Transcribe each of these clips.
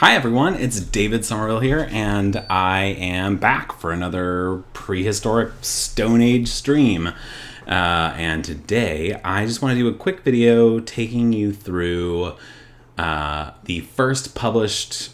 Hi everyone, it's David Somerville here, and I am back for another prehistoric Stone Age stream. And today, I just want to do a quick video taking you through the first published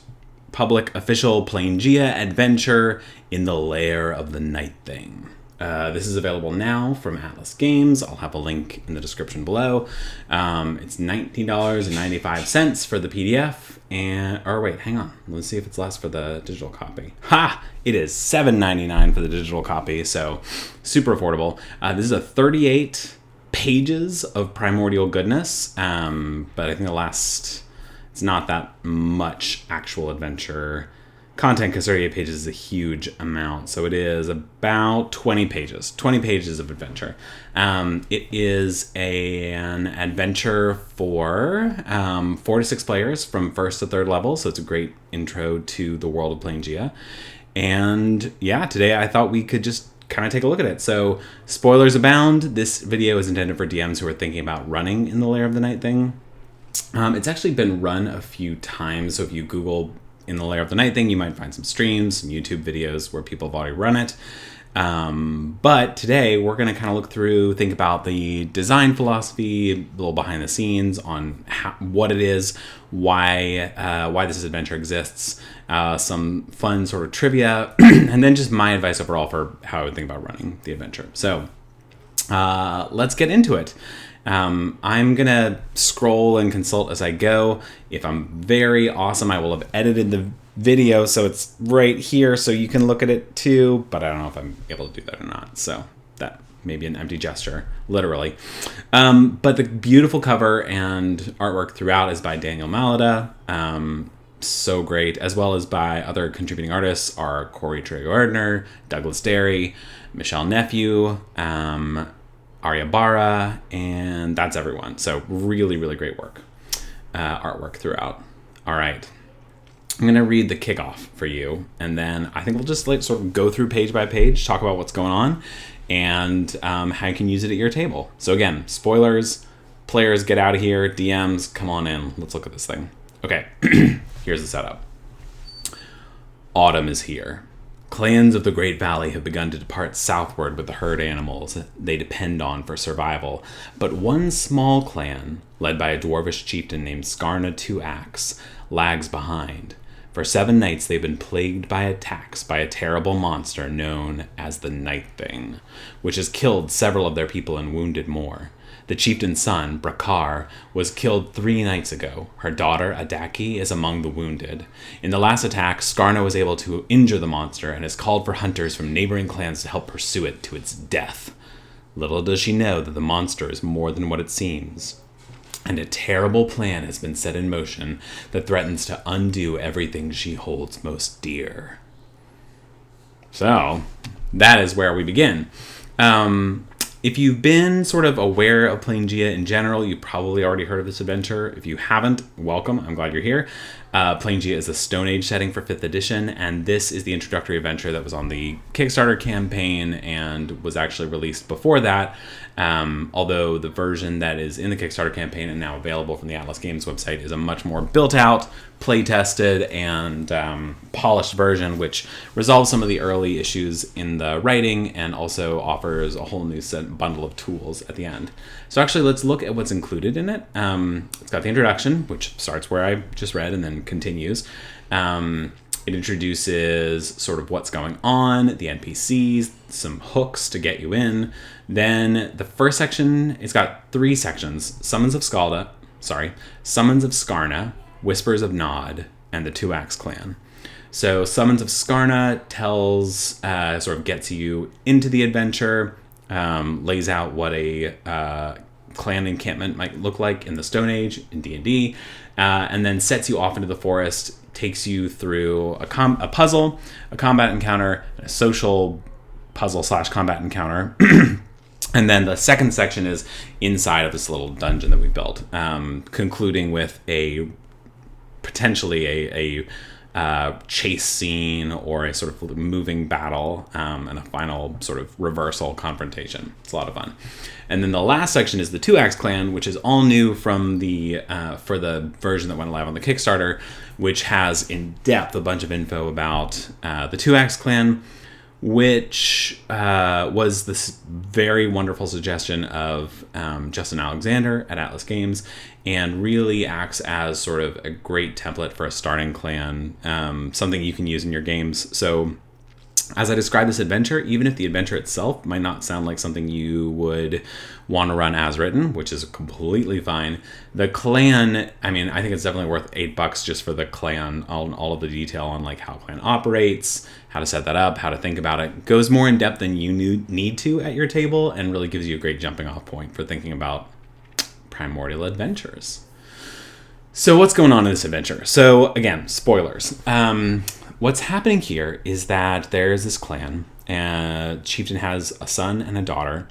public official Planegea adventure in the Lair of the Night Thing. This is available now from Atlas Games. I'll have a link in the description below. It's $19.95 for the PDF. Hang on. Let's see if it's less for the digital copy. Ha! It is $7.99 for the digital copy, so super affordable. This is a 38 pages of primordial goodness, but I think it's not that much actual adventure content because 38 pages is a huge amount. So it is about 20 pages of adventure. It is an adventure for 4 to 6 players from 1st to 3rd level. So it's a great intro to the world of Planegea. And yeah, today I thought we could just kind of take a look at it. So spoilers abound. This video is intended for DMs who are thinking about running in the Lair of the Night Thing. It's actually been run a few times. So if you Google in the Lair of the Night Thing, you might find some streams, some YouTube videos where people have already run it. But today we're going to kind of look through, think about the design philosophy, a little behind the scenes on what it is, why this adventure exists, some fun sort of trivia, and then just my advice overall for how I would think about running the adventure. So let's get into it. I'm going to scroll and consult as I go. If I'm very awesome, I will have edited the video so it's right here so you can look at it too, but I don't know if I'm able to do that or not. So that may be an empty gesture, literally. But the beautiful cover and artwork throughout is by Daniel Malada. So great, as well as by other contributing artists are Corey Trejo-Erdner, Douglas Derry, Michelle Nephew, Arya Barra, and that's everyone. So really, really great work, artwork throughout. All right, I'm going to read the kickoff for you, and then I think we'll just sort of go through page by page, talk about what's going on, and how you can use it at your table. So again, spoilers, players get out of here, DMs, come on in. Let's look at this thing. Okay, here's the setup. Autumn is here. Clans of the Great Valley have begun to depart southward with the herd animals they depend on for survival, but one small clan, led by a dwarvish chieftain named Skarna Two-Axe, lags behind. For 7 nights they've been plagued by attacks by a terrible monster known as the Night Thing, which has killed several of their people and wounded more. The chieftain's son, Brakar, was killed 3 nights ago. Her daughter, Adaki, is among the wounded. In the last attack, Skarna was able to injure the monster and has called for hunters from neighboring clans to help pursue it to its death. Little does she know that the monster is more than what it seems. And a terrible plan has been set in motion that threatens to undo everything she holds most dear. So, that is where we begin. If you've been sort of aware of Planegea in general, you've probably already heard of this adventure. If you haven't, welcome. I'm glad you're here. Planegea is a Stone Age setting for 5th edition, and this is the introductory adventure that was on the Kickstarter campaign and was actually released before that. Although the version that is in the Kickstarter campaign and now available from the Atlas Games website is a much more built-out, play-tested, and polished version, which resolves some of the early issues in the writing and also offers a whole new bundle of tools at the end. So actually, let's look at what's included in it. It's got the introduction, which starts where I just read and then continues. It introduces sort of what's going on, the NPCs, some hooks to get you in. Then the first section, it's got 3 sections: Summons of Skarna, Whispers of Nod, and the Two-Axe Clan. So Summons of Skarna tells, sort of gets you into the adventure, lays out what a clan encampment might look like in the Stone Age in D&D, and then sets you off into the forest, takes you through a puzzle, a combat encounter, a social puzzle/combat encounter. And then the second section is inside of this little dungeon that we built, concluding with potentially a chase scene or a sort of moving battle, and a final sort of reversal confrontation. It's a lot of fun. And then the last section is the Two Axe Clan, which is all new from the for the version that went live on the Kickstarter, which has in depth a bunch of info about the Two Axe Clan, which was this very wonderful suggestion of Justin Alexander at Atlas Games, and really acts as sort of a great template for a starting clan, something you can use in your games. So as I describe this adventure, even if the adventure itself might not sound like something you would want to run as written, which is completely fine, the clan, I mean, I think it's definitely worth $8 just for the clan, all of the detail on like how clan operates, how to set that up, how to think about it. Goes more in depth than you need to at your table, and really gives you a great jumping off point for thinking about primordial adventures. So what's going on in this adventure? So again, spoilers. What's happening here is that there's this clan, and Chieftain has a son and a daughter,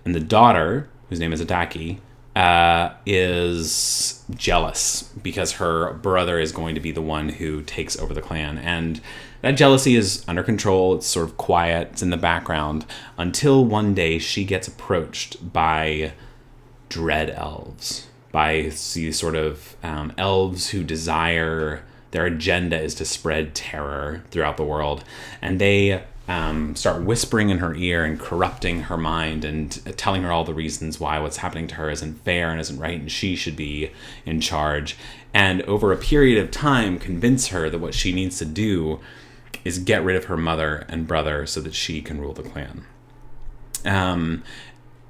and the daughter, whose name is Adaki, is jealous because her brother is going to be the one who takes over the clan, and that jealousy is under control. It's sort of quiet, it's in the background, until one day she gets approached by dread elves, by these sort of elves who desire, their agenda is to spread terror throughout the world, and they start whispering in her ear and corrupting her mind and telling her all the reasons why what's happening to her isn't fair and isn't right and she should be in charge, and over a period of time convince her that what she needs to do is get rid of her mother and brother so that she can rule the clan.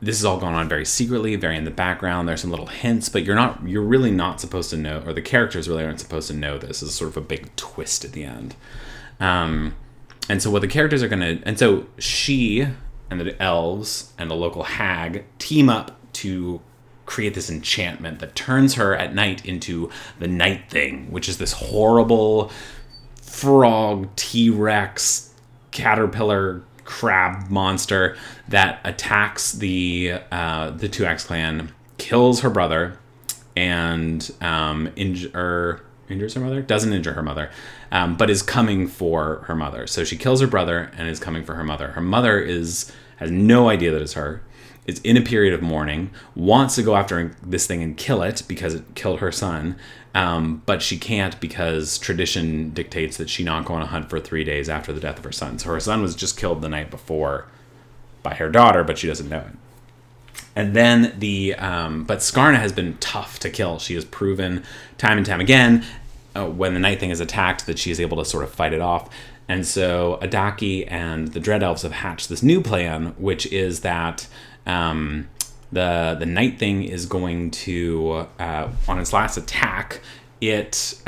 This is all going on very secretly, very in the background. There's some little hints, but you're really not supposed to know, or the characters really aren't supposed to know this. This is sort of a big twist at the end. And so what the characters are and so she and the elves and the local hag team up to create this enchantment that turns her at night into the Night Thing, which is this horrible frog, T-Rex, caterpillar, crab monster that attacks the Two Axe Clan, kills her brother, and injures her mother? Doesn't injure her mother, but is coming for her mother. So she kills her brother and is coming for her mother. Her mother has no idea that it's her, is in a period of mourning, wants to go after this thing and kill it because it killed her son, but she can't because tradition dictates that she not go on a hunt for 3 days after the death of her son. So her son was just killed the night before by her daughter, but she doesn't know it. And then but Skarna has been tough to kill. She has proven time and time again, when the Night Thing is attacked, that she is able to sort of fight it off. And so Adaki and the Dread Elves have hatched this new plan, which is that the Night Thing is going to, on its last attack, it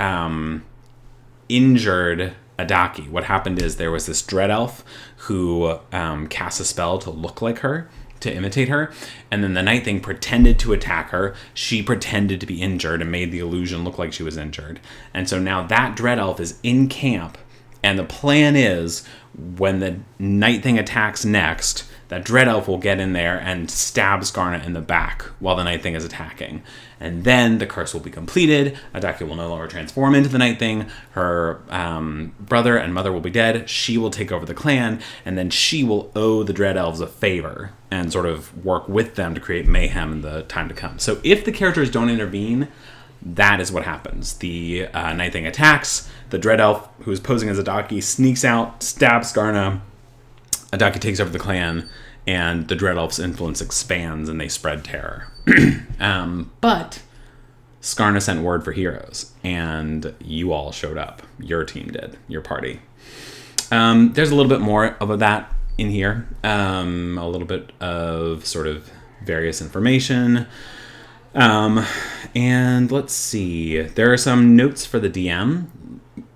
injured Adaki. What happened is there was this Dread Elf who cast a spell to look like her, to imitate her, and then the Night Thing pretended to attack her. She pretended to be injured and made the illusion look like she was injured. And so now that Dread Elf is in camp, and the plan is when the Night Thing attacks next, that Dread Elf will get in there and stab Skarna in the back while the Night Thing is attacking. And then the curse will be completed. Adaki will no longer transform into the Night Thing. Her brother and mother will be dead. She will take over the clan, and then she will owe the Dread Elves a favor and sort of work with them to create mayhem in the time to come. So if the characters don't intervene, that is what happens. The Night Thing attacks. The Dread Elf, who is posing as Adaki, sneaks out, stabs Skarna. Adaki takes over the clan, and the Dread Elf's influence expands, and they spread terror. But Skarna sent word for heroes, and you all showed up. Your team did. Your party. There's a little bit more of that in here. A little bit of sort of various information. And let's see. There are some notes for the DM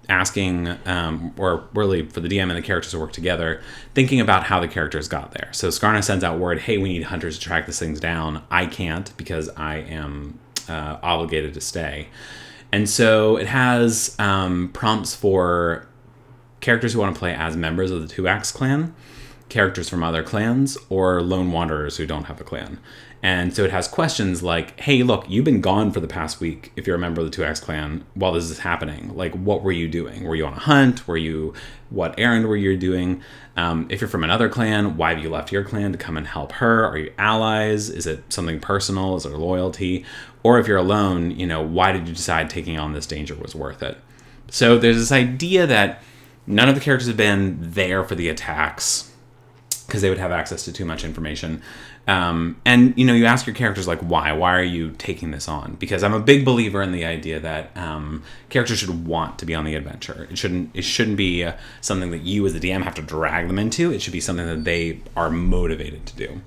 asking, or really for the DM and the characters to work together, thinking about how the characters got there. So Skarna sends out word, hey, we need hunters to track these things down. I can't because I am obligated to stay. And so it has prompts for characters who want to play as members of the Two Axe Clan characters from other clans or lone wanderers who don't have a clan. And so it has questions like, hey, look, you've been gone for the past week, if you're a member of the 2X clan, while this is happening. Like, what were you doing? Were you on a hunt? What errand were you doing? If you're from another clan, why have you left your clan to come and help her? Are you allies? Is it something personal? Is there loyalty? Or if you're alone, why did you decide taking on this danger was worth it? So there's this idea that none of the characters have been there for the attacks because they would have access to too much information. And you ask your characters, like, why are you taking this on? Because I'm a big believer in the idea that characters should want to be on the adventure. It shouldn't be something that you as the DM have to drag them into. It should be something that they are motivated to do.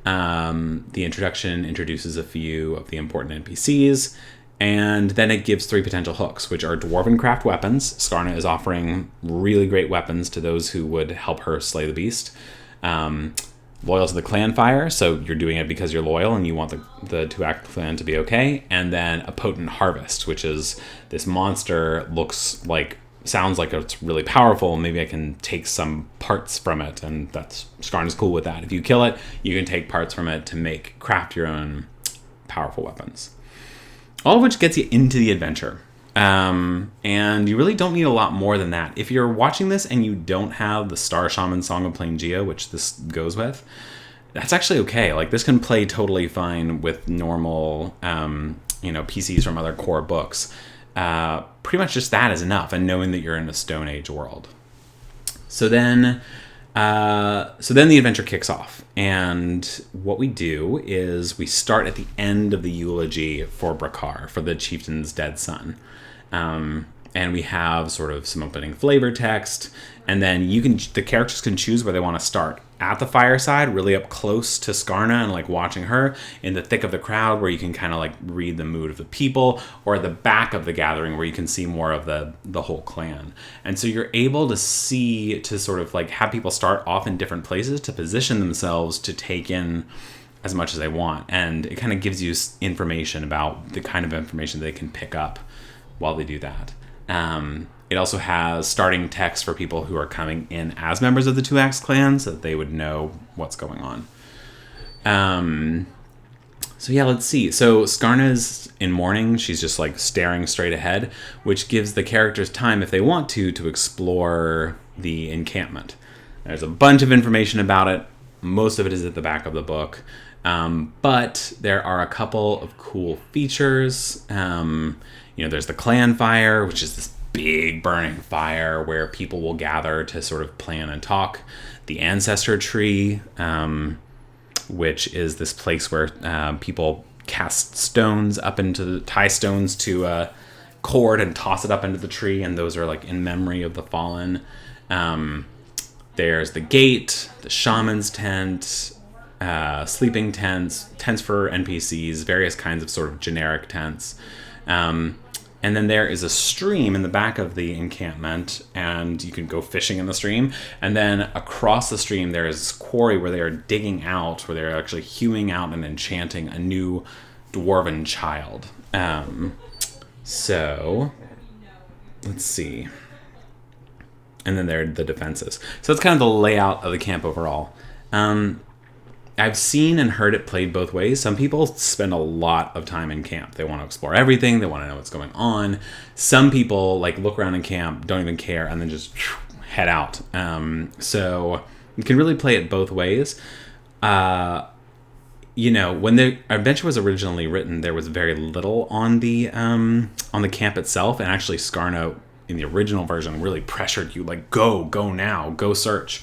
The introduction introduces a few of the important NPCs, and then it gives 3 potential hooks, which are dwarven craft weapons. Skarna is offering really great weapons to those who would help her slay the beast. Loyal to the clan fire, so you're doing it because you're loyal and you want the 2X clan to be okay. And then a potent harvest, which is this monster sounds like it's really powerful. Maybe I can take some parts from it, and Skarna's cool with that. If you kill it, you can take parts from it to craft your own powerful weapons. All of which gets you into the adventure. And you really don't need a lot more than that. If you're watching this and you don't have the Star Shaman Song of Planegea, which this goes with, that's actually okay. Like, this can play totally fine with normal, PCs from other core books. Pretty much just that is enough, and knowing that you're in a Stone Age world. So then the adventure kicks off, and what we do is we start at the end of the eulogy for Brakar, for the chieftain's dead son. And we have sort of some opening flavor text, and then the characters can choose where they want to start. At the fireside, really up close to Skarna and watching her, in the thick of the crowd where you can kind of read the mood of the people, or at the back of the gathering where you can see more of the whole clan. And so you're able to sort of have people start off in different places to position themselves to take in as much as they want. And it kind of gives you information about the kind of information they can pick up while they do that. It also has starting text for people who are coming in as members of the 2X clan, so that they would know what's going on. So yeah, let's see. So Skarna's in mourning. She's just staring straight ahead, which gives the characters time, if they want to explore the encampment. There's a bunch of information about it. Most of it is at the back of the book. But there are a couple of cool features. There's the clan fire, which is this big burning fire where people will gather to sort of plan and talk. The ancestor tree, which is this place where people cast stones tie stones to a cord and toss it up into the tree, and those are in memory of the fallen. There's the gate, the shaman's tent, sleeping tents for NPCs, various kinds of sort of generic tents. And then there is a stream in the back of the encampment, and you can go fishing in the stream. And then across the stream, there is this quarry where they are digging out, where they're actually hewing out and enchanting a new dwarven child. So, let's see. And then there are the defenses. So that's kind of the layout of the camp overall. I've seen and heard it played both ways. Some people spend a lot of time in camp. They want to explore everything. They want to know what's going on. Some people look around in camp, don't even care, and then just head out. So you can really play it both ways. When the adventure was originally written, there was very little on the camp itself, and actually Skarna in the original version really pressured you, go now, go search.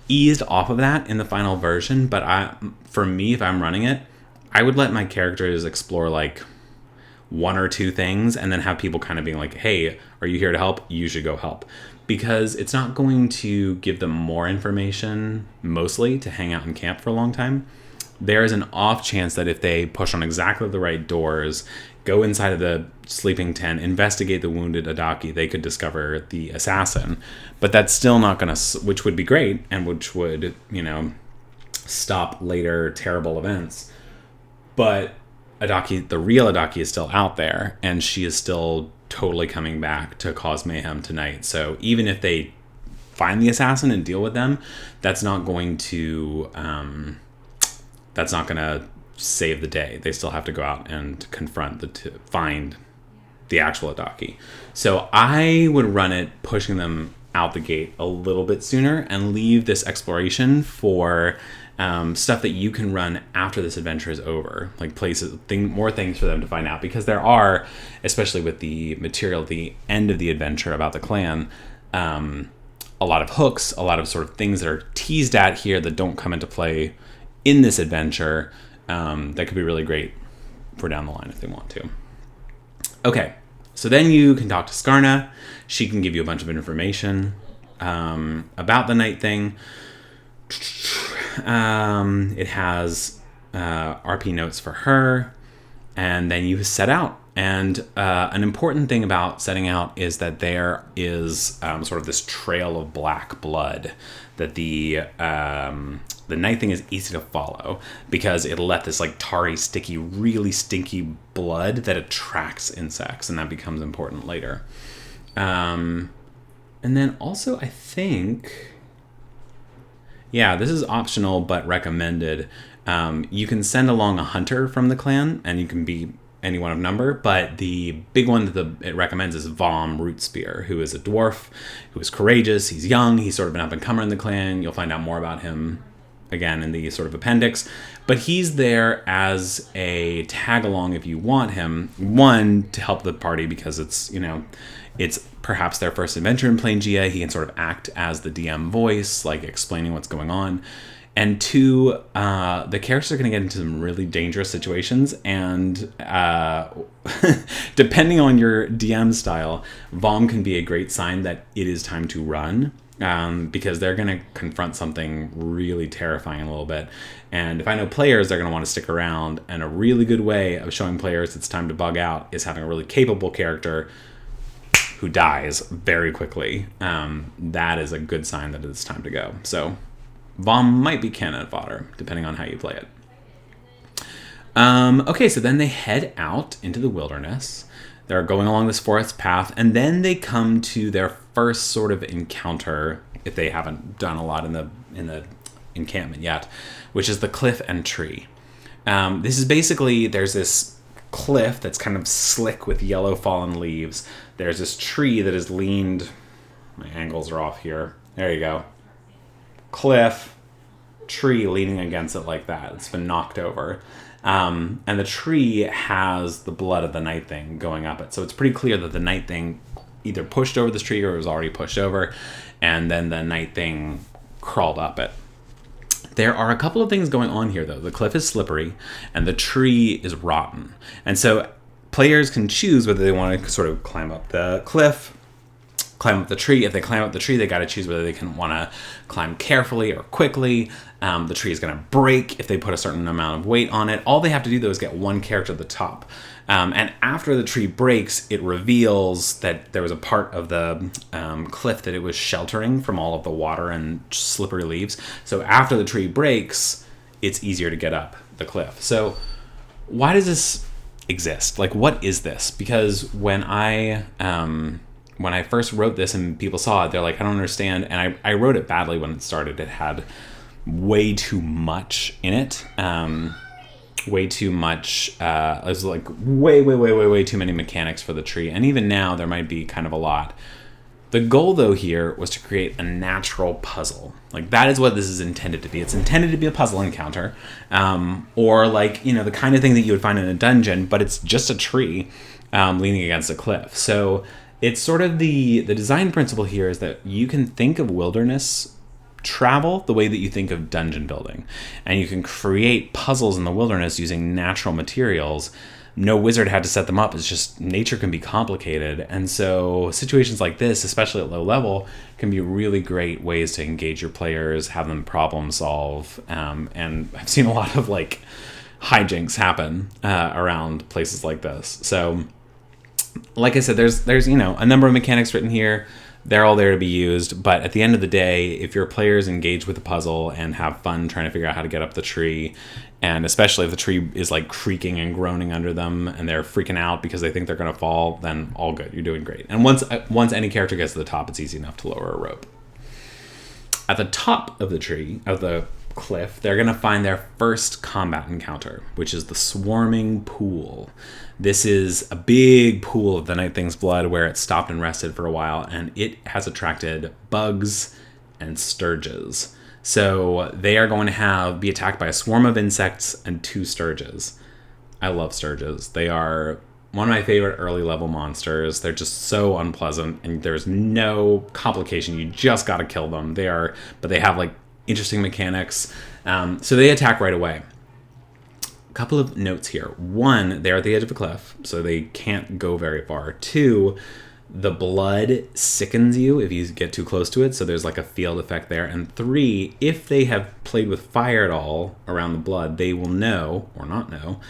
Eased off of that in the final version, but for me, if I'm running it, I would let my characters explore 1 or 2 things, and then have people kind of being hey, are you here to help? You should go help. Because it's not going to give them more information, mostly, to hang out in camp for a long time. There is an off chance that if they push on exactly the right doors, go inside of the sleeping tent, investigate the wounded Adaki, they could discover the assassin. But that's still not going to, which would be great, and which would, stop later terrible events. But Adaki, the real Adaki, is still out there, and she is still totally coming back to cause mayhem tonight. So even if they find the assassin and deal with them, that's not going to save the day. They still have to go out and find the actual Adaki. So I would run it pushing them out the gate a little bit sooner and leave this exploration for stuff that you can run after this adventure is over, like more things for them to find out, because there are, especially with the material at the end of the adventure about the clan, a lot of hooks, a lot of sort of things that are teased at here that don't come into play in this adventure, that could be really great for down the line if they want to. Okay, so then you can talk to Skarna. She can give you a bunch of information about the night thing. It has RP notes for her, and then you set out. And an important thing about setting out is that there is sort of this trail of black blood that the night thing is easy to follow, because it'll let this like tarry, sticky, really stinky blood that attracts insects, and that becomes important later. And then also I think, yeah, this is optional but recommended. You can send along a hunter from the clan, and you can be anyone of number, but the big one that it recommends is Vom Rootspear, who is a dwarf, who is courageous. He's young. He's sort of an up-and-comer in the clan. You'll find out more about him again in the sort of appendix, but he's there as a tag-along if you want him. One, to help the party because it's perhaps their first adventure in Planegea. He can sort of act as the DM voice, like explaining what's going on. And two, the characters are going to get into some really dangerous situations, and depending on your DM style, Vom can be a great sign that it is time to run, because they're going to confront something really terrifying in a little bit. And if I know players, they're going to want to stick around, and a really good way of showing players it's time to bug out is having a really capable character who dies very quickly. That is a good sign that it's time to go. So Vom might be cannon fodder, depending on how you play it. Okay, so then they head out into the wilderness. They're going along this forest path, and then they come to their first sort of encounter, if they haven't done a lot in the encampment yet, which is the cliff and tree. This is basically, there's this cliff that's kind of slick with yellow fallen leaves. There's this tree that is leaned, my angles are off here. There you go. Cliff, tree leaning against it like that. It's been knocked over. And the tree has the blood of the night thing going up it. So it's pretty clear that the night thing either pushed over this tree or it was already pushed over, and then the night thing crawled up it. There are a couple of things going on here, though. The cliff is slippery, and the tree is rotten. And so players can choose whether they want to sort of climb up the cliff, climb up the tree. If they climb up the tree, they got to choose whether they can want to climb carefully or quickly. The tree is going to break if they put a certain amount of weight on it. All they have to do, though, is get one character at the top. And after the tree breaks, it reveals that there was a part of the cliff that it was sheltering from all of the water and slippery leaves. So after the tree breaks, it's easier to get up the cliff. So why does this exist? Like, what is this? Because when I first wrote this and people saw it, they're like, I don't understand. And I wrote it badly when it started. It had way too much in it. Way too much. It was like way too many mechanics for the tree. And even now, there might be kind of a lot. The goal, though, here was to create a natural puzzle. Like, that is what this is intended to be. It's intended to be a puzzle encounter. Or like, the kind of thing that you would find in a dungeon, but it's just a tree leaning against a cliff. So it's sort of the design principle here is that you can think of wilderness travel the way that you think of dungeon building, and you can create puzzles in the wilderness using natural materials. No wizard had to set them up. It's just nature can be complicated, and so situations like this, especially at low level, can be really great ways to engage your players, have them problem solve, and I've seen a lot of like hijinks happen around places like this. So like I said, there's a number of mechanics written here. They're all there to be used, but at the end of the day, if your players engage with the puzzle and have fun trying to figure out how to get up the tree, and especially if the tree is like creaking and groaning under them and they're freaking out because they think they're going to fall, then all good. You're doing great. And once any character gets to the top, it's easy enough to lower a rope. At the top of the tree, of the cliff, they're going to find their first combat encounter, which is the Swarming Pool. This is a big pool of the Night Thing's blood where it stopped and rested for a while, and it has attracted bugs and sturges. So they are going to be attacked by a swarm of insects and 2 sturges. I love sturges. They are one of my favorite early level monsters. They're just so unpleasant, and there's no complication. You just got to kill them. But they have like interesting mechanics. So they attack right away. A couple of notes here. 1, they're at the edge of a cliff, so they can't go very far. 2, the blood sickens you if you get too close to it, so there's like a field effect there. And 3, if they have played with fire at all around the blood, they will know, or not know,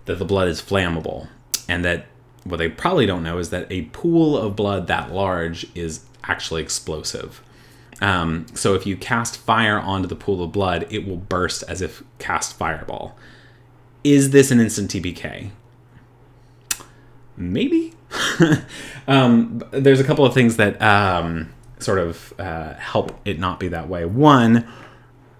that the blood is flammable. And that what they probably don't know is that a pool of blood that large is actually explosive. So if you cast fire onto the pool of blood, it will burst as if cast fireball. Is this an instant TPK? Maybe. There's a couple of things that sort of help it not be that way. 1,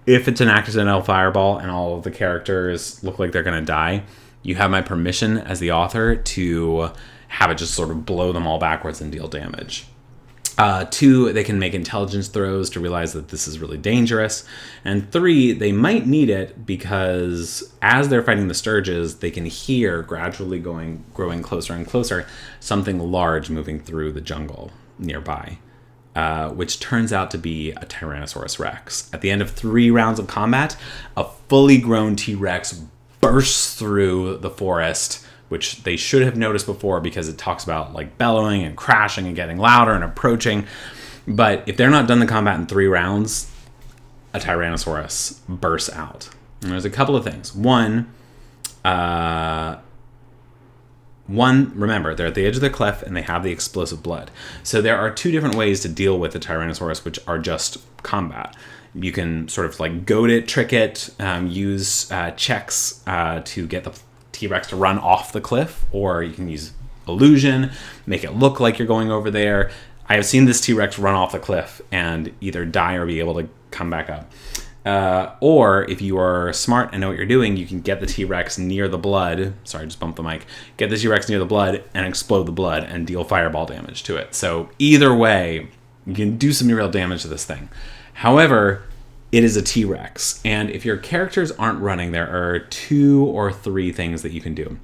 if it's an accidental fireball and all of the characters look like they're going to die, you have my permission as the author to have it just sort of blow them all backwards and deal damage. 2, they can make intelligence throws to realize that this is really dangerous. And 3, they might need it because as they're fighting the sturges, they can hear gradually growing closer and closer, something large moving through the jungle nearby, which turns out to be a Tyrannosaurus Rex. At the end of 3 rounds of combat, a fully grown T-Rex bursts through the forest, which they should have noticed before because it talks about like bellowing and crashing and getting louder and approaching. But if they're not done the combat in 3 rounds, a Tyrannosaurus bursts out. And there's a couple of things. One, remember, they're at the edge of the cliff and they have the explosive blood. So there are 2 different ways to deal with the Tyrannosaurus, which are just combat. You can sort of like goad it, trick it, use checks to get the T-Rex to run off the cliff, or you can use illusion, make it look like you're going over there. I have seen this T-Rex run off the cliff and either die or be able to come back up. Or if you are smart and know what you're doing, you can get the T-Rex near the blood. Sorry, just bumped the mic. Get the T-Rex near the blood and explode the blood and deal fireball damage to it. So either way, you can do some real damage to this thing. However, it is a T-Rex, and if your characters aren't running, there are 2 or 3 things that you can do.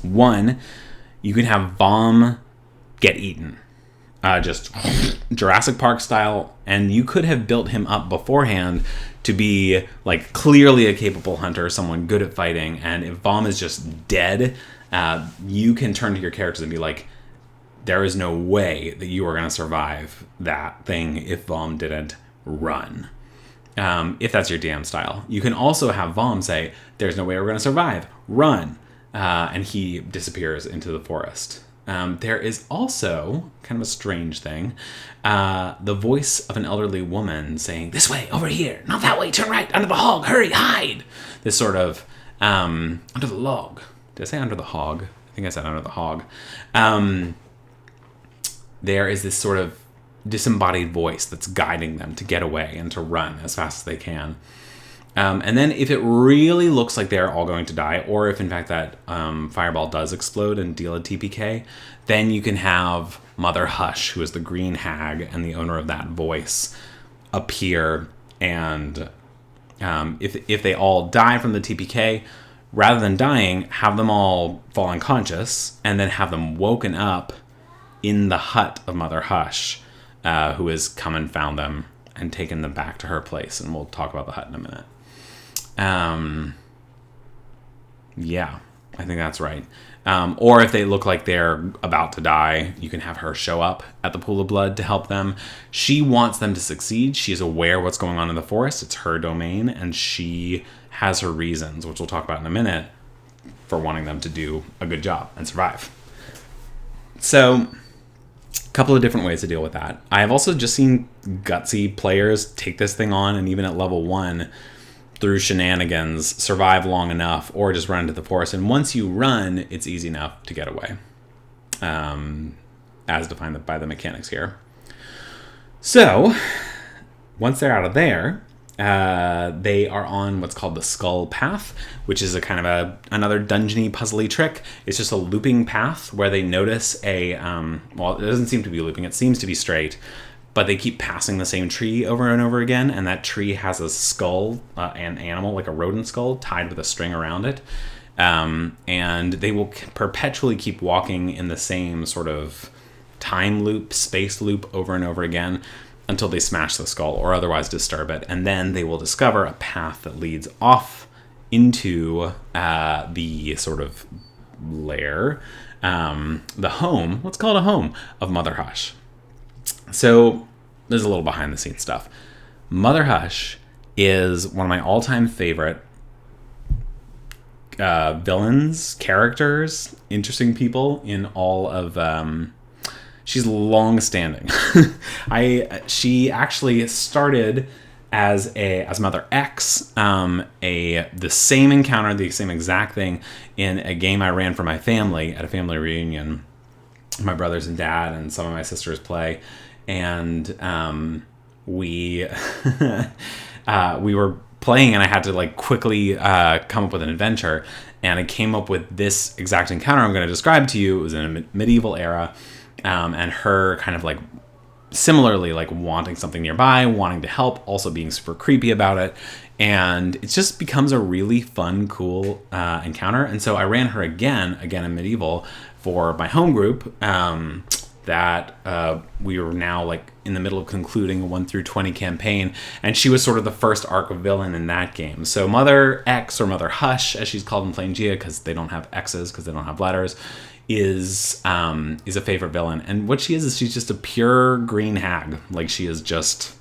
1, you can have Vom get eaten. Just Jurassic Park style, and you could have built him up beforehand to be like clearly a capable hunter, someone good at fighting, and if Vom is just dead, you can turn to your characters and be like, there is no way that you are going to survive that thing if Vom didn't run. If that's your DM style. You can also have Vom say, there's no way we're going to survive, run, and he disappears into the forest. There is also kind of a strange thing, the voice of an elderly woman saying, this way, over here, not that way, turn right, under the hog, hurry, hide. This sort of, under the log. Did I say under the hog? I think I said under the hog. There is this sort of disembodied voice that's guiding them to get away and to run as fast as they can. And then if it really looks like they're all going to die, or if in fact that fireball does explode and deal a TPK, then you can have Mother Hush, who is the green hag and the owner of that voice, appear. And if they all die from the TPK, rather than dying, have them all fall unconscious and then have them woken up in the hut of Mother Hush, who has come and found them and taken them back to her place. And we'll talk about the hut in a minute. Yeah, I think that's right. Or if they look like they're about to die, you can have her show up at the pool of blood to help them. She wants them to succeed. She's aware what's going on in the forest. It's her domain, and she has her reasons, which we'll talk about in a minute, for wanting them to do a good job and survive. So, a couple of different ways to deal with that. I have also just seen gutsy players take this thing on, and even at level 1, through shenanigans, survive long enough, or just run into the forest. And once you run, it's easy enough to get away, as defined by the mechanics here. So, Once they're out of there, they are on what's called the Skull Path, which is a kind of another dungeony, puzzly trick. It's just a looping path where they notice well, it doesn't seem to be looping. It seems to be straight, but they keep passing the same tree over and over again, and that tree has a skull, an animal, like a rodent skull, tied with a string around it. And they will perpetually keep walking in the same sort of time loop, space loop over and over again until they smash the skull or otherwise disturb it. And then they will discover a path that leads off into the sort of lair, the home, let's call it a home, of Mother Hush. So there's a little behind the scenes stuff. Mother Hush is one of my all-time favorite villains, characters, interesting people in all of... she's long-standing. She actually started as Mother X, the same encounter, the same exact thing in a game I ran for my family at a family reunion. My brothers and dad and some of my sisters play, and we we were playing, and I had to like quickly come up with an adventure, and I came up with this exact encounter I'm going to describe to you. It was in a medieval era, and her kind of like similarly like wanting something nearby, wanting to help, also being super creepy about it. And it just becomes a really fun, cool encounter. And so I ran her again in medieval for my home group, that we were now like in the middle of concluding a 1 through 20 campaign, and she was sort of the first arc of villain in that game. So Mother X, or Mother Hush, as she's called in Planegea, because they don't have X's, because they don't have letters, is a favorite villain. And what she is she's just a pure green hag. Like, she is just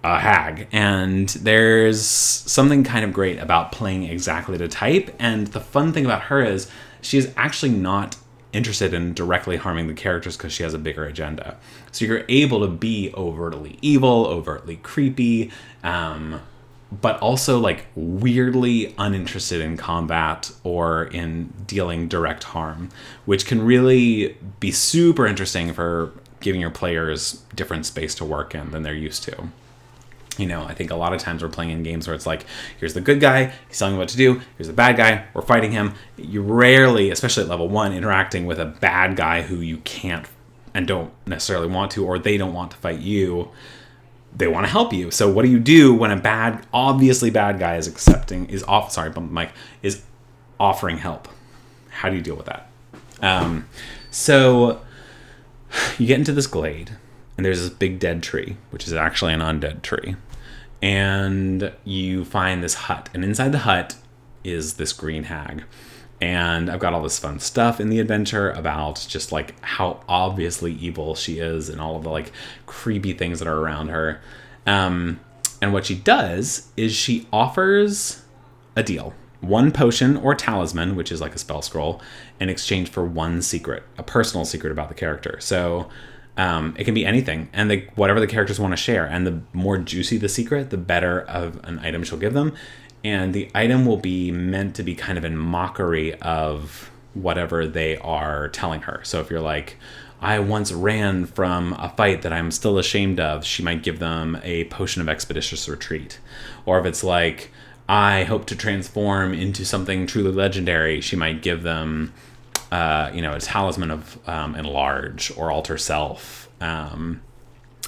a hag. And there's something kind of great about playing exactly to type. And the fun thing about her is she is actually not interested in directly harming the characters because she has a bigger agenda. So you're able to be overtly evil, overtly creepy, but also like weirdly uninterested in combat or in dealing direct harm, which can really be super interesting for giving your players different space to work in than they're used to. You know, I think a lot of times we're playing in games where it's like, here's the good guy, he's telling me what to do, here's the bad guy, we're fighting him. You rarely, especially at level 1, interacting with a bad guy who you can't and don't necessarily want to, or they don't want to fight you. They want to help you. So what do you do when a obviously bad guy is offering help? How do you deal with that? So you get into this glade, and there's this big dead tree, which is actually an undead tree. And you find this hut. And inside the hut is this green hag. And I've got all this fun stuff in the adventure about just like how obviously evil she is and all of the like creepy things that are around her. And what she does is she offers a deal. 1 potion or talisman, which is like a spell scroll, in exchange for 1 secret, a personal secret about the character. So it can be anything, and whatever the characters want to share. And the more juicy the secret, the better of an item she'll give them. And the item will be meant to be kind of in mockery of whatever they are telling her. So if you're like, I once ran from a fight that I'm still ashamed of, she might give them a potion of expeditious retreat. Or if it's like, I hope to transform into something truly legendary, she might give them a talisman of enlarge or alter self.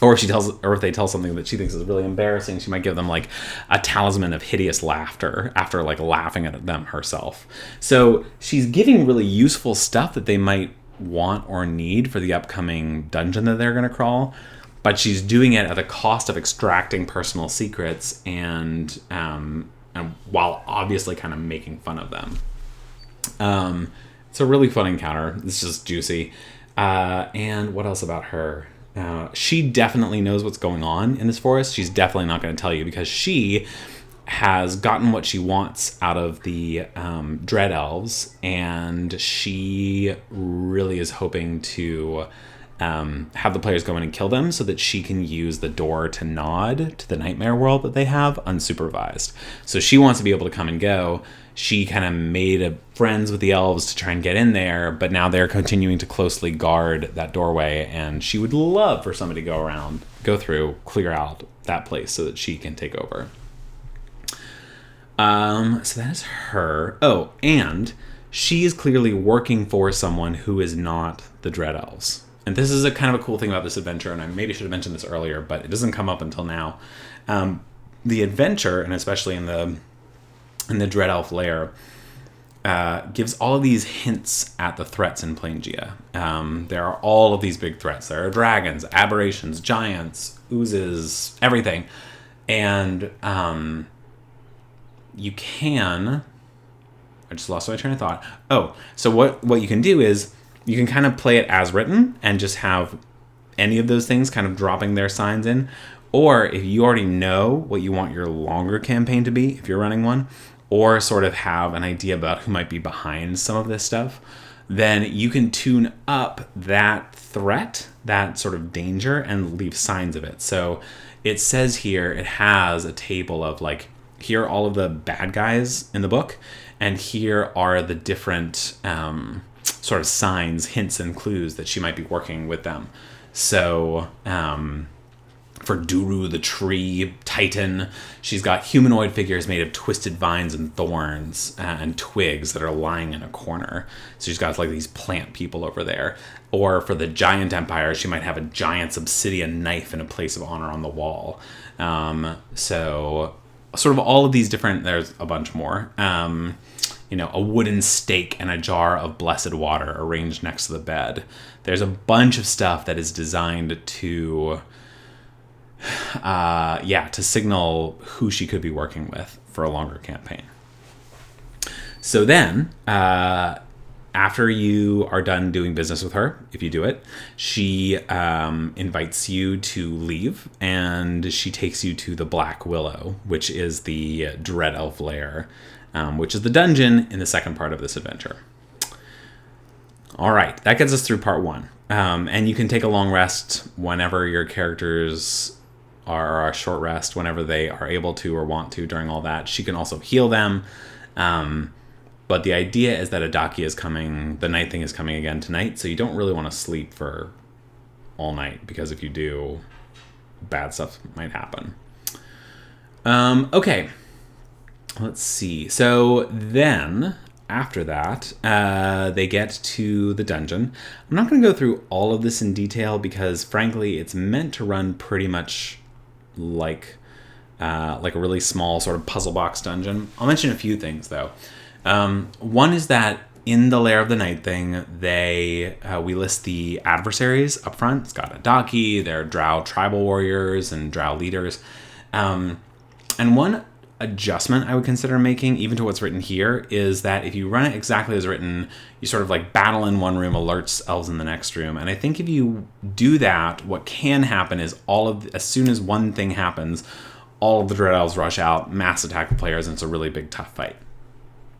Or if they tell something that she thinks is really embarrassing, she might give them like a talisman of hideous laughter after like laughing at them herself. So she's giving really useful stuff that they might want or need for the upcoming dungeon that they're going to crawl, but she's doing it at the cost of extracting personal secrets and while obviously kind of making fun of them. It's a really fun encounter. It's just juicy. And what else about her? She definitely knows what's going on in this forest. She's definitely not going to tell you because she has gotten what she wants out of the Dread Elves, and she really is hoping to have the players go in and kill them so that she can use the door to nod to the nightmare world that they have unsupervised. So she wants to be able to come and go. She kind of made friends with the elves to try and get in there, but now they're continuing to closely guard that doorway, and she would love for somebody to go through, clear out that place so that she can take over. So that is her. Oh, and she is clearly working for someone who is not the Dread Elves. And this is a kind of a cool thing about this adventure, and I maybe should have mentioned this earlier, but it doesn't come up until now. The adventure, and especially in the Dread Elf Lair, gives all of these hints at the threats in Planegea. There are all of these big threats. There are dragons, aberrations, giants, oozes, everything. And you can... I just lost my train of thought. Oh, so what you can do is you can kind of play it as written and just have any of those things kind of dropping their signs in. Or if you already know what you want your longer campaign to be, if you're running one, or sort of have an idea about who might be behind some of this stuff, then you can tune up that threat, that sort of danger, and leave signs of it. So it says here, it has a table of like, here are all of the bad guys in the book, and here are the different sort of signs, hints, and clues that she might be working with them. So for Duru, the tree titan, she's got humanoid figures made of twisted vines and thorns and twigs that are lying in a corner. So she's got like these plant people over there. Or for the giant empire, she might have a giant's obsidian knife in a place of honor on the wall. So sort of all of these different, there's a bunch more. A wooden stake and a jar of blessed water arranged next to the bed. There's a bunch of stuff that is designed to signal who she could be working with for a longer campaign. So then, after you are done doing business with her, if you do it, she invites you to leave, and she takes you to the Black Willow, which is the Dread Elf Lair, which is the dungeon in the second part of this adventure. All right, that gets us through part one. And you can take a long rest whenever your characters are a short rest, whenever they are able to or want to during all that. She can also heal them. But the idea is that Adaki is coming, the night thing is coming again tonight, so you don't really want to sleep for all night, because if you do, bad stuff might happen. Okay. Let's see. So then, after that, they get to the dungeon. I'm not going to go through all of this in detail because, frankly, it's meant to run pretty much like a really small sort of puzzle box dungeon. I'll mention a few things, though. One is that in the Lair of the Night thing, we list the adversaries up front. It's got Adaki, they're Drow tribal warriors and Drow leaders. And one adjustment I would consider making, even to what's written here, is that if you run it exactly as written, you sort of like battle in one room, alerts elves in the next room. And I think if you do that, what can happen is as soon as one thing happens, all of the Dread Elves rush out, mass attack the players, and it's a really big, tough fight.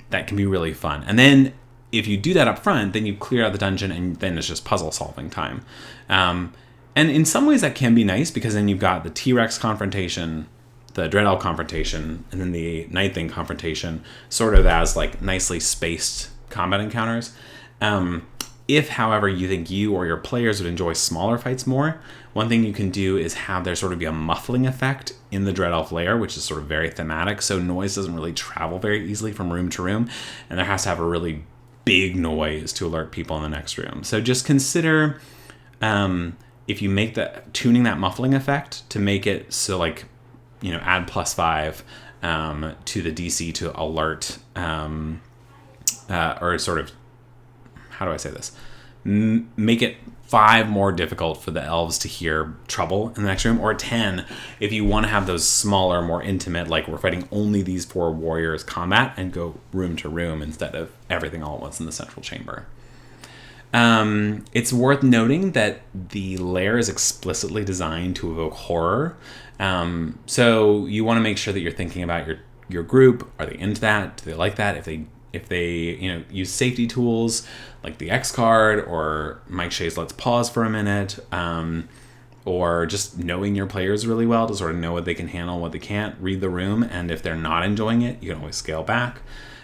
That can be really fun. And then if you do that up front, then you clear out the dungeon, and then it's just puzzle solving time. And in some ways that can be nice, because then you've got the T-Rex confrontation, the Dread Elf confrontation, and then the Night Thing confrontation, sort of as like nicely spaced combat encounters. If, however, you think you or your players would enjoy smaller fights more, one thing you can do is have there sort of be a muffling effect in the Dread Elf Lair, which is sort of very thematic, so noise doesn't really travel very easily from room to room, and there has to have a really big noise to alert people in the next room. So just consider if you make tuning that muffling effect to make it so, like, add +5 to the DC to alert, or sort of, how do I say this? Make it 5 more difficult for the elves to hear trouble in the next room, or 10 if you want to have those smaller, more intimate, like we're fighting only these 4 warriors combat, and go room to room instead of everything all at once in the central chamber. It's worth noting that the lair is explicitly designed to evoke horror. So you want to make sure that you're thinking about your group. Are they into that? Do they like that? If they if they, use safety tools like the X card or Mike Shea's Let's Pause for a Minute, or just knowing your players really well to sort of know what they can handle, what they can't, read the room, and if they're not enjoying it, you can always scale back.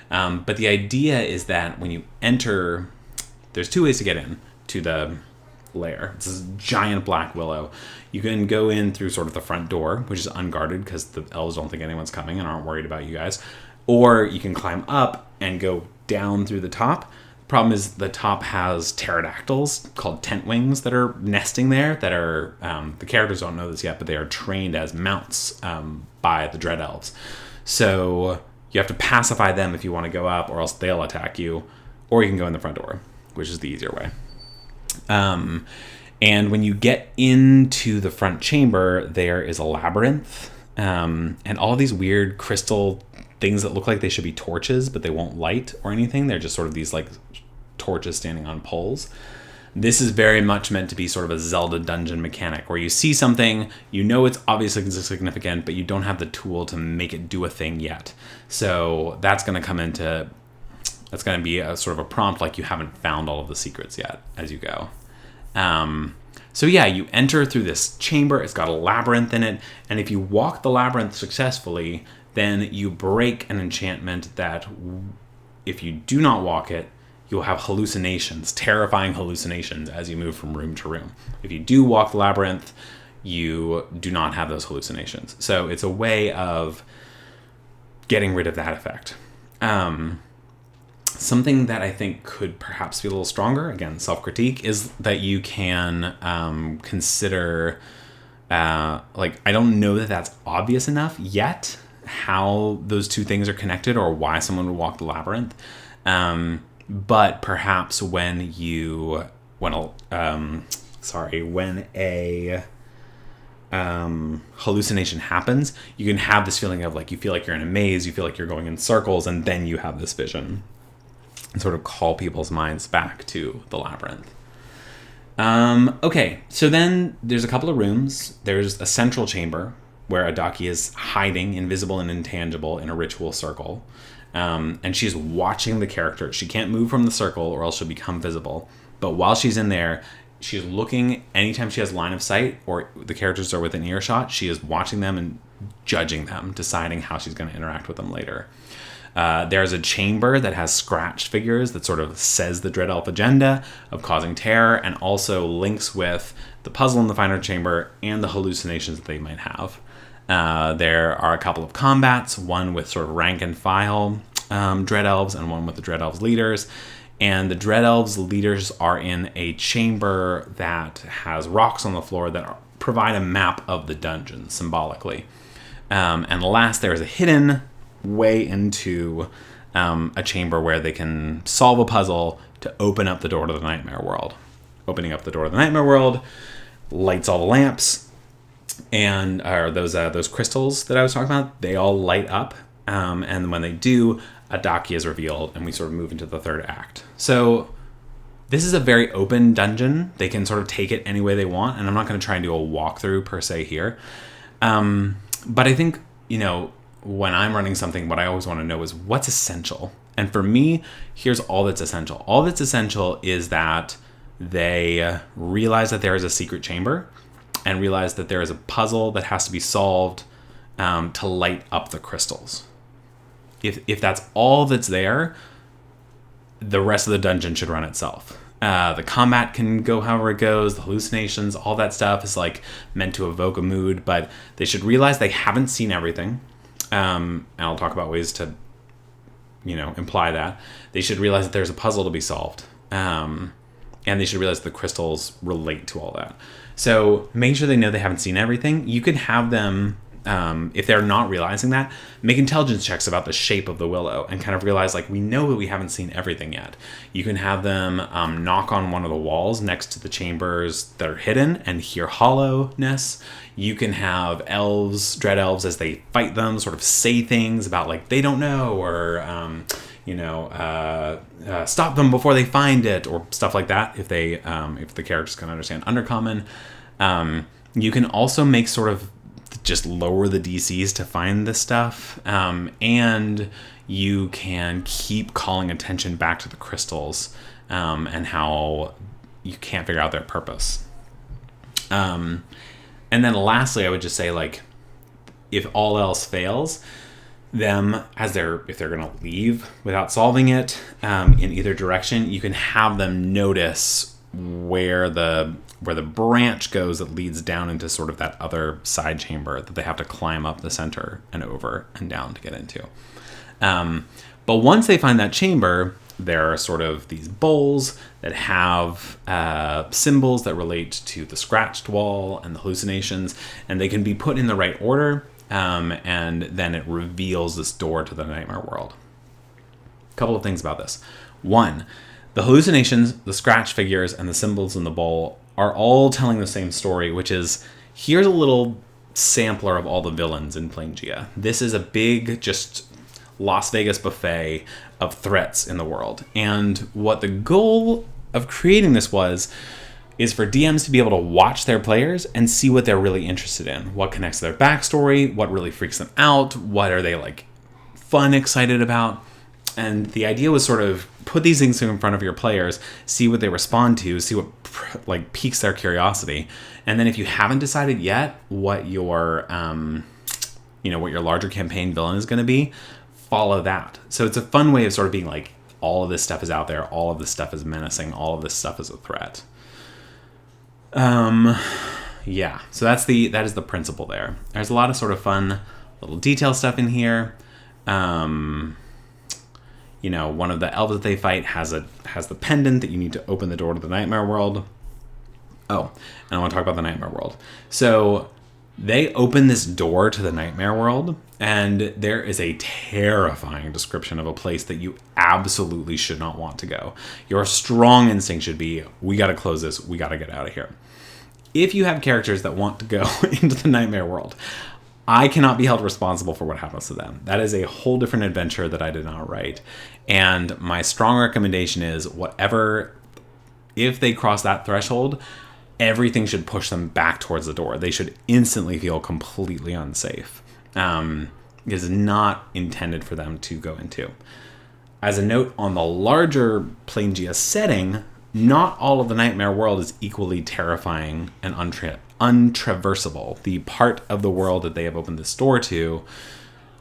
But the idea is that when you enter, there's 2 ways to get in to the Lair. It's this giant black willow. You can go in through sort of the front door, which is unguarded because the elves don't think anyone's coming and aren't worried about you guys. Or you can climb up and go down through the top. Problem is the top has pterodactyls called tent wings that are nesting there, that are, the characters don't know this yet, but they are trained as mounts by the dread elves. So you have to pacify them if you want to go up, or else they'll attack you. Or you can go in the front door, which is the easier way. And when you get into the front chamber, there is a labyrinth, and all these weird crystal things that look like they should be torches, but they won't light or anything. They're just sort of these like torches standing on poles. This is very much meant to be sort of a Zelda dungeon mechanic where you see something, it's obviously significant, but you don't have the tool to make it do a thing yet. So that's going to be a sort of a prompt, like you haven't found all of the secrets yet as you go. So yeah, you enter through this chamber. It's got a labyrinth in it. And if you walk the labyrinth successfully, then you break an enchantment that if you do not walk it, you'll have hallucinations, terrifying hallucinations as you move from room to room. If you do walk the labyrinth, you do not have those hallucinations. So it's a way of getting rid of that effect. Something that I think could perhaps be a little stronger, again, self-critique, is that you can consider, I don't know that that's obvious enough yet, how those 2 things are connected or why someone would walk the labyrinth. But perhaps when a hallucination happens, you can have this feeling of like, you feel like you're in a maze, you feel like you're going in circles, and then you have this vision and sort of call people's minds back to the labyrinth. Okay, so then there's a couple of rooms. There's a central chamber where Adaki is hiding, invisible and intangible, in a ritual circle. And she's watching the character. She can't move from the circle or else she'll become visible. But while she's in there, she's looking, anytime she has line of sight or the characters are within earshot, she is watching them and judging them, deciding how she's going to interact with them later. There's a chamber that has scratched figures that sort of says the Dread Elf agenda of causing terror, and also links with the puzzle in the final chamber and the hallucinations that they might have. There are a couple of combats, one with sort of rank and file Dread Elves and one with the Dread Elves leaders. And the Dread Elves leaders are in a chamber that has rocks on the floor that provide a map of the dungeon symbolically. And last, there is a hidden way into a chamber where they can solve a puzzle to open up the door to the Nightmare World. Opening up the door to the Nightmare World lights all the lamps, and those crystals that I was talking about, they all light up. And when they do, Adaki is revealed, and we sort of move into the third act. So this is a very open dungeon. They can sort of take it any way they want, and I'm not going to try and do a walkthrough per se here. But I think, when I'm running something, what I always want to know is what's essential. And for me, here's all that's essential. All that's essential is that they realize that there is a secret chamber and realize that there is a puzzle that has to be solved to light up the crystals. If that's all that's there, the rest of the dungeon should run itself. The combat can go however it goes, the hallucinations, all that stuff is meant to evoke a mood, but they should realize they haven't seen everything. And I'll talk about ways to, imply that. They should realize that there's a puzzle to be solved. And they should realize the crystals relate to all that. So make sure they know they haven't seen everything. You can have them, if they're not realizing that, make intelligence checks about the shape of the willow and kind of realize, we know that we haven't seen everything yet. You can have them knock on one of the walls next to the chambers that are hidden and hear hollowness. You can have elves, dread elves, as they fight them, sort of say things about they don't know, or stop them before they find it, or stuff like that. If the characters can understand Undercommon, you can also make sort of just lower the DCs to find this stuff. And you can keep calling attention back to the crystals and how you can't figure out their purpose. And then lastly, I would just say, like, if all else fails, them, if they're going to leave without solving it in either direction, you can have them notice where the branch goes that leads down into sort of that other side chamber that they have to climb up the center and over and down to get into. But once they find that chamber, there are sort of these bowls that have symbols that relate to the scratched wall and the hallucinations, and they can be put in the right order, and then it reveals this door to the nightmare world. A couple of things about this. One, the hallucinations, the scratch figures, and the symbols in the bowl are all telling the same story, which is, here's a little sampler of all the villains in Planegea. This is a big, just Las Vegas buffet of threats in the world. And what the goal of creating this is for DMs to be able to watch their players and see what they're really interested in. What connects to their backstory, what really freaks them out, what are they like fun, excited about. And the idea was sort of put these things in front of your players, see what they respond to, see what like piques their curiosity. And then if you haven't decided yet what your what your larger campaign villain is going to be, follow that. So it's a fun way of sort of being like, all of this stuff is out there, all of this stuff is menacing, all of this stuff is a threat. Yeah, so that is the principle there. There's a lot of sort of fun little detail stuff in here. One of the elves that they fight has the pendant that you need to open the door to the nightmare world. Oh, and I want to talk about the nightmare world. So they open this door to the nightmare world, and there is a terrifying description of a place that you absolutely should not want to go. Your strong instinct should be, we got to close this, we got to get out of here. If you have characters that want to go into the nightmare world, I cannot be held responsible for what happens to them. That is a whole different adventure that I did not write. And my strong recommendation is, if they cross that threshold, everything should push them back towards the door. They should instantly feel completely unsafe. It is not intended for them to go into. As a note on the larger Planegea setting, not all of the nightmare world is equally terrifying and untraversable. The part of the world that they have opened this door to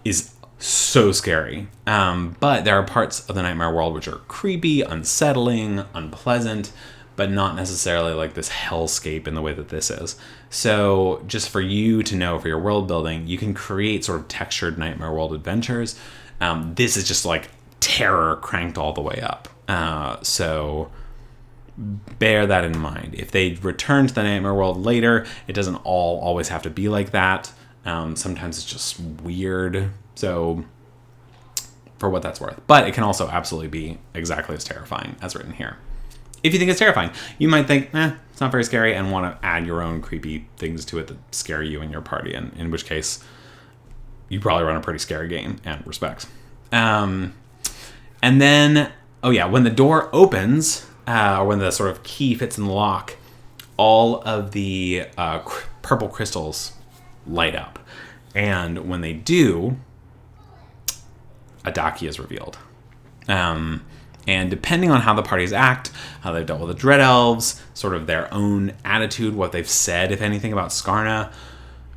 is so scary. But there are parts of the nightmare world which are creepy, unsettling, unpleasant, but not necessarily like this hellscape in the way that this is. So just for you to know, for your world building, you can create sort of textured nightmare world adventures. This is just like terror cranked all the way up. So bear that in mind. If they return to the nightmare world later, it doesn't always have to be like that. Sometimes it's just weird. So for what that's worth. But it can also absolutely be exactly as terrifying as written here. If you think it's terrifying, you might think, it's not very scary, and want to add your own creepy things to it that scare you and your party, and in which case you probably run a pretty scary game, and respect. And then, when the door opens, or when the sort of key fits in the lock, all of the purple crystals light up. And when they do, Adaki is revealed. And depending on how the parties act, how they've dealt with the Dread Elves, sort of their own attitude, what they've said, if anything, about Skarna,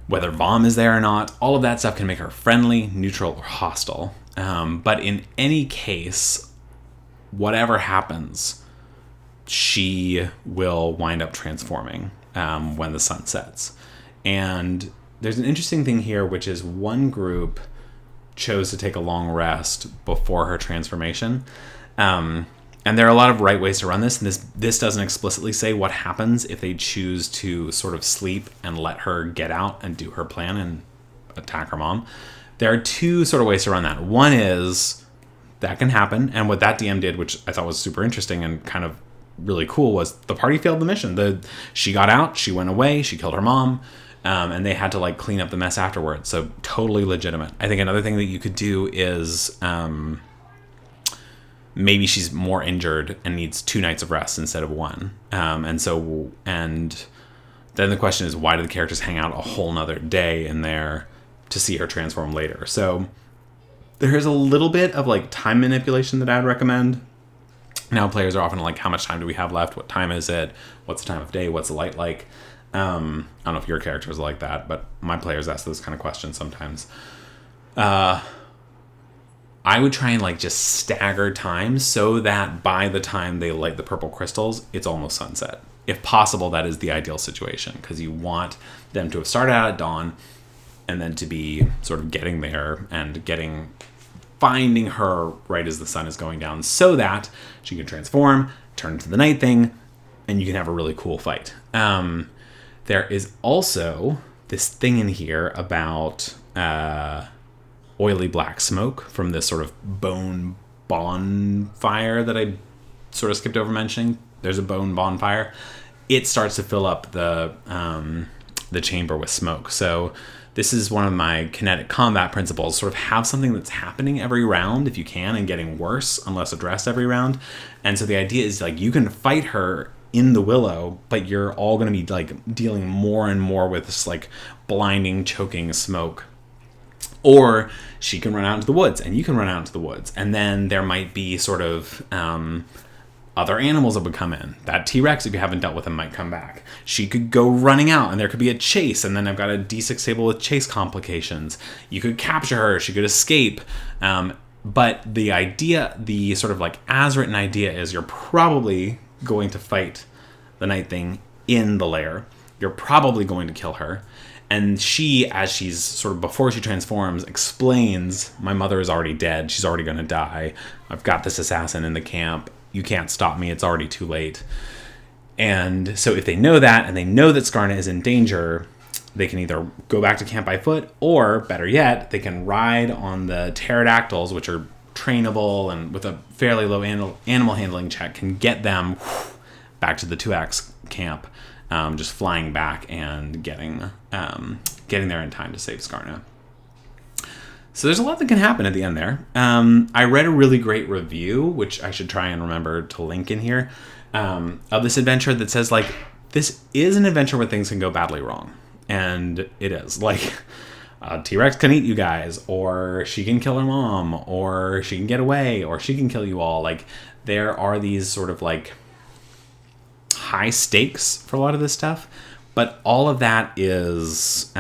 whether Vom is there or not, all of that stuff can make her friendly, neutral, or hostile. But in any case, whatever happens, she will wind up transforming when the sun sets. And there's an interesting thing here, which is one group chose to take a long rest before her transformation. And there are a lot of right ways to run this, and this doesn't explicitly say what happens if they choose to sort of sleep and let her get out and do her plan and attack her mom. There are two sort of ways to run that. One is that can happen, and what that DM did, which I thought was super interesting and kind of really cool, was the party failed the mission. She got out, she went away, she killed her mom, and they had to like clean up the mess afterwards. So totally legitimate. I think another thing that you could do is maybe she's more injured and needs 2 nights of rest instead of 1. And then the question is, why do the characters hang out a whole nother day in there to see her transform later? So there is a little bit of like time manipulation that I'd recommend. Now players are often like, how much time do we have left? What time is it? What's the time of day? What's the light like? I don't know if your characters are like that, but my players ask those kind of questions sometimes. I would try and like just stagger time so that by the time they light the purple crystals, it's almost sunset. If possible, that is the ideal situation, because you want them to have started out at dawn and then to be sort of getting there and finding her right as the sun is going down so that she can transform, turn into the night thing, and you can have a really cool fight. There is also this thing in here about oily black smoke from this sort of bone bonfire that I sort of skipped over mentioning. There's a bone bonfire. It starts to fill up the chamber with smoke. So this is one of my kinetic combat principles. Sort of have something that's happening every round if you can, and getting worse unless addressed every round. And so the idea is like you can fight her in the willow, but you're all going to be like dealing more and more with this like blinding, choking smoke. Or she can run out into the woods and you can run out into the woods. And then there might be sort of other animals that would come in. That T-Rex, if you haven't dealt with him, might come back. She could go running out and there could be a chase, and then I've got a D6 table with chase complications. You could capture her, she could escape. But the idea, the sort of like as written idea is you're probably going to fight the Night Thing in the lair. You're probably going to kill her. And she, as she's sort of before she transforms, explains, my mother is already dead. She's already going to die. I've got this assassin in the camp. You can't stop me. It's already too late. And so if they know that, and they know that Skarna is in danger, they can either go back to camp by foot, or better yet, they can ride on the pterodactyls, which are trainable and with a fairly low animal handling check, can get them back to the 2X camp, just flying back and getting there in time to save Skarna. So there's a lot that can happen at the end there. I read a really great review, which I should try and remember to link in here, of this adventure that says, like, this is an adventure where things can go badly wrong. And it is. Like, T-Rex can eat you guys, or she can kill her mom, or she can get away, or she can kill you all. Like, there are these sort of, like, high stakes for a lot of this stuff. But all of that is...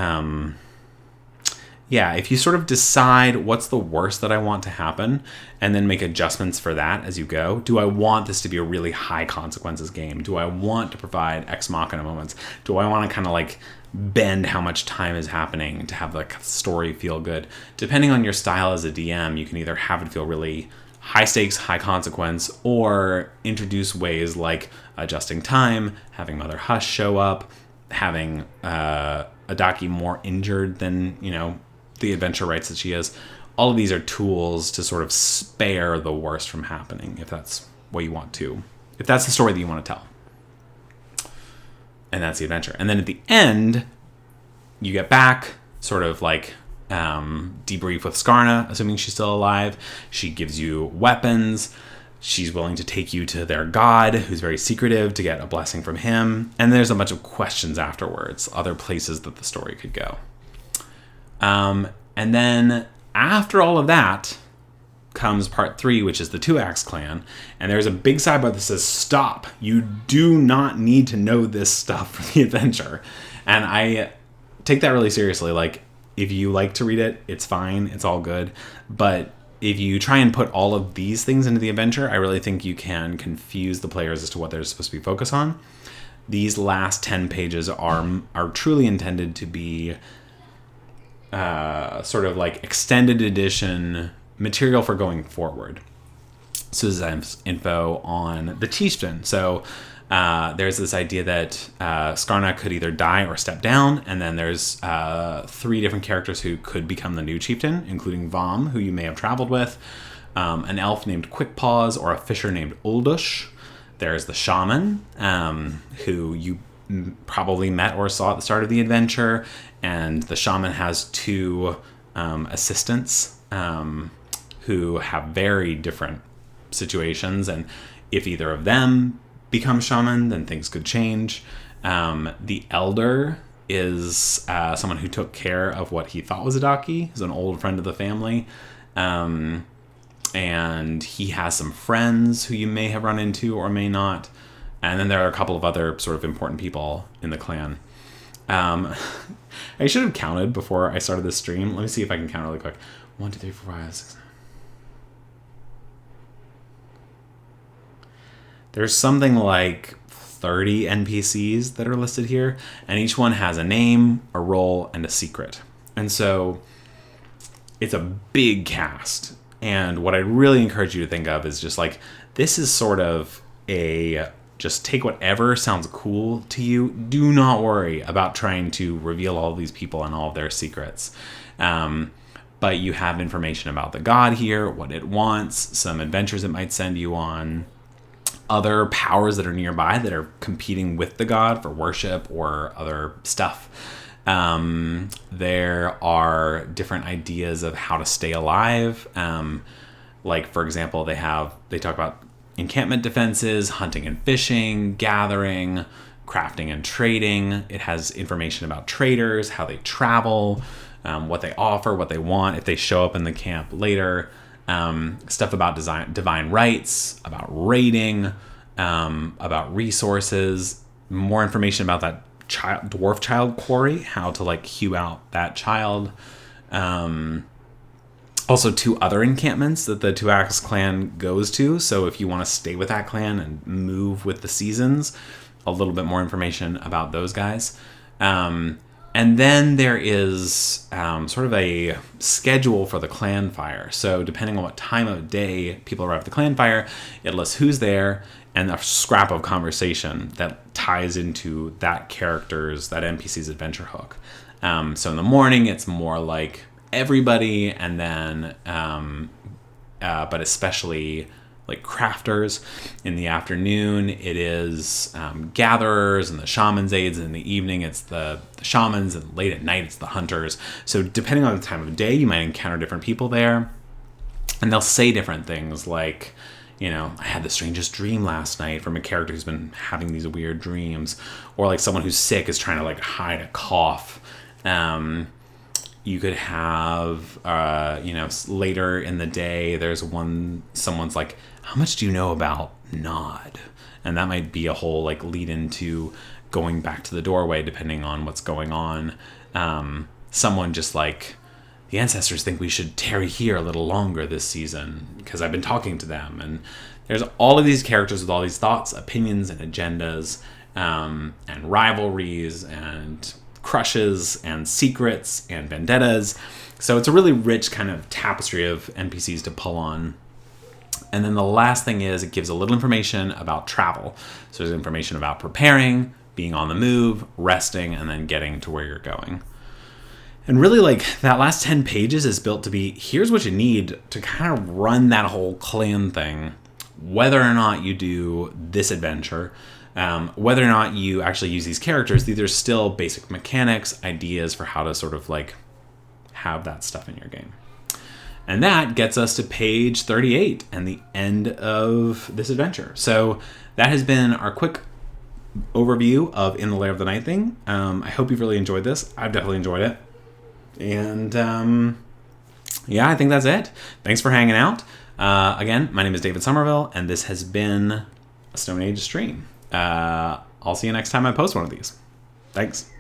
if you sort of decide what's the worst that I want to happen and then make adjustments for that as you go. Do I want this to be a really high consequences game? Do I want to provide ex machina moments? Do I want to kind of like bend how much time is happening to have the story feel good? Depending on your style as a DM, you can either have it feel really high stakes, high consequence, or introduce ways like adjusting time, having Mother Hush show up, having Adaki more injured than, the adventure writes that she is. All of these are tools to sort of spare the worst from happening, if that's what you want to. If that's the story that you want to tell. And that's the adventure. And then at the end, you get back, sort of like debrief with Skarna, assuming she's still alive. She gives you weapons. She's willing to take you to their god, who's very secretive, to get a blessing from him. And there's a bunch of questions afterwards, other places that the story could go. And then after all of that comes part 3, which is the 2Axe clan. And there's a big sidebar that says, stop. You do not need to know this stuff for the adventure. And I take that really seriously. Like, if you like to read it, it's fine. It's all good. But if you try and put all of these things into the adventure, I really think you can confuse the players as to what they're supposed to be focused on. These last 10 pages are truly intended to be sort of like extended edition material for going forward. So this is info on the chieftain. So there's this idea that Skarna could either die or step down, and then there's 3 different characters who could become the new chieftain, including Vom, who you may have traveled with, an elf named Quickpaws, or a fisher named Uldush. There's the shaman, who you probably met or saw at the start of the adventure, and the shaman has 2 assistants who have very different situations, and if either of them become shaman, then things could change. The elder is someone who took care of what he thought was a donkey. He's an old friend of the family. And he has some friends who you may have run into or may not. And then there are a couple of other sort of important people in the clan. I should have counted before I started this stream. Let me see if I can count really quick. 1, 2, 3, 4, 5, 6, 7. There's something like 30 NPCs that are listed here, and each one has a name, a role, and a secret. And so it's a big cast. And what I really encourage you to think of is just like, this is sort of just take whatever sounds cool to you. Do not worry about trying to reveal all of these people and all of their secrets. But you have information about the god here, what it wants, some adventures it might send you on, other powers that are nearby that are competing with the god for worship or other stuff. There are different ideas of how to stay alive. Like, for example, they talk about encampment defenses, hunting and fishing, gathering, crafting and trading. It has information about traders, how they travel, what they offer, what they want if they show up in the camp later. Stuff about divine rights, about raiding, about resources, more information about that dwarf child quarry, how to like hew out that child. Also 2 other encampments that the Two Axe clan goes to. So if you want to stay with that clan and move with the seasons, a little bit more information about those guys. And then there is sort of a schedule for the clan fire. So depending on what time of day people arrive at the clan fire, it lists who's there and a scrap of conversation that ties into that NPC's adventure hook. So in the morning, it's more like everybody, and then, but especially like crafters. In the afternoon, it is gatherers and the shaman's aides. In the evening, it's the shamans, and late at night, it's the hunters. So depending on the time of day, you might encounter different people there, and they'll say different things like, I had the strangest dream last night, from a character who's been having these weird dreams, or like someone who's sick is trying to like hide a cough. You could have, later in the day, someone's like, how much do you know about Nod? And that might be a whole like lead into going back to the doorway, depending on what's going on. Someone just like, the ancestors think we should tarry here a little longer this season because I've been talking to them. And there's all of these characters with all these thoughts, opinions, and agendas, and rivalries, and crushes, and secrets, and vendettas. So it's a really rich kind of tapestry of NPCs to pull on. And then the last thing is it gives a little information about travel. So there's information about preparing, being on the move, resting, and then getting to where you're going. And really, like, that last 10 pages is built to be, here's what you need to kind of run that whole clan thing, whether or not you do this adventure, whether or not you actually use these characters. These are still basic mechanics, ideas for how to sort of, like, have that stuff in your game. And that gets us to page 38 and the end of this adventure. So that has been our quick overview of In the Lair of the Night thing. I hope you've really enjoyed this. I've definitely enjoyed it. And I think that's it. Thanks for hanging out. Again, my name is David Somerville, and this has been a Stone Age stream. I'll see you next time I post one of these. Thanks.